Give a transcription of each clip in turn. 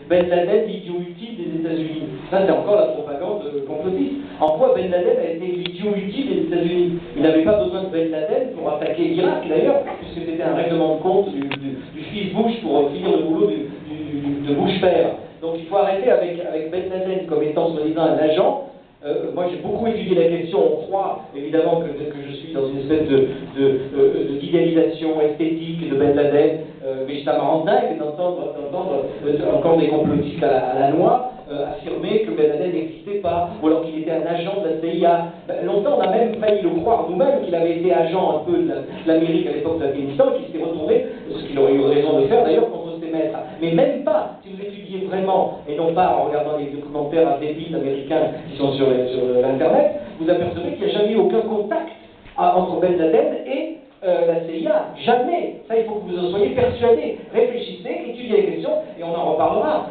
Ben Laden, l'idiot utile des États-Unis. Ça, c'est encore la propagande complotiste. En quoi Ben Laden a été l'idiot utile des États-Unis? Il n'avait pas besoin de Ben Laden pour attaquer l'Irak, d'ailleurs, puisque c'était un règlement de compte du fils Bush pour finir le boulot de Bush père. Donc il faut arrêter avec Ben Laden comme étant soi-disant un agent. Moi j'ai beaucoup étudié la question, on croit évidemment que je suis dans une espèce d'idéalisation esthétique de Ben Laden, mais ça me rend dingue d'entendre encore des complotistes à la noix affirmer que Ben Laden n'existait pas, ou alors qu'il était un agent de la CIA. Longtemps on a même failli le croire nous-mêmes qu'il avait été agent un peu de l'Amérique à l'époque de l'Afghanistan, qu'il s'était retourné, ce qu'il aurait eu raison de faire d'ailleurs contre ses maîtres. Mais même pas, si vous étudiez vraiment, et non pas en regardant les documentaires débiles américains qui sont sur l'Internet, vous apercevez qu'il n'y a jamais eu aucun contact entre Ben Laden et la CIA. Jamais. Ça, il faut que vous en soyez persuadés. Réfléchissez, étudiez la question, et on en reparlera.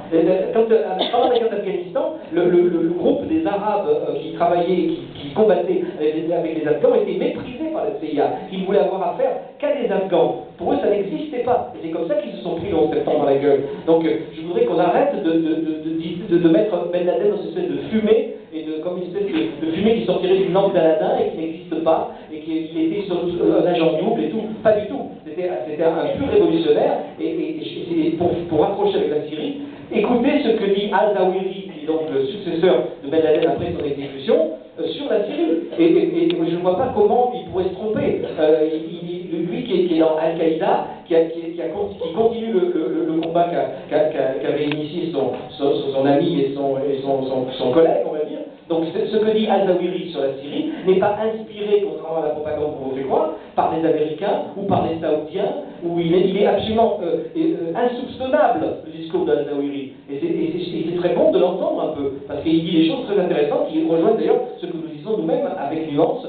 Pendant la guerre d'Afghanistan, le groupe des Arabes qui travaillaient, qui combattaient avec les Afghans était méprisé par la CIA. Ils ne voulaient avoir affaire qu'à des Afghans. Pour eux, ça n'existait pas. Et c'est comme ça qu'ils se sont pris le 11 septembre dans la gueule. Donc, je voudrais qu'on arrête de mettre Ben Laden dans cette espèce de fumée, et comme une espèce de fumée qui sortirait d'une lampe d'Aladin et qui n'existe pas, et qu'il était un agent double et tout. Pas du tout. C'était un pur révolutionnaire, et pour rapprocher avec la Syrie, écoutez ce que dit Al-Zawahiri, qui est donc le successeur de Ben Laden après son exécution, sur la Syrie. Et je ne vois pas comment il pourrait se tromper. Lui qui est dans Al-Qaïda, qui continue le combat qu'avait initié son ami et son collègue, on va dire. Donc ce que dit Al-Zawahiri sur la Syrie n'est pas inspiré, contrairement à la propagande qu'on vous fait croire, par les Américains ou par les Saoudiens, où il est absolument insoupçonnable, le discours d'Al-Zawahiri. Et c'est très bon de l'entendre un peu, parce qu'il dit des choses très intéressantes qui rejoignent d'ailleurs ce que nous disons nous-mêmes avec nuance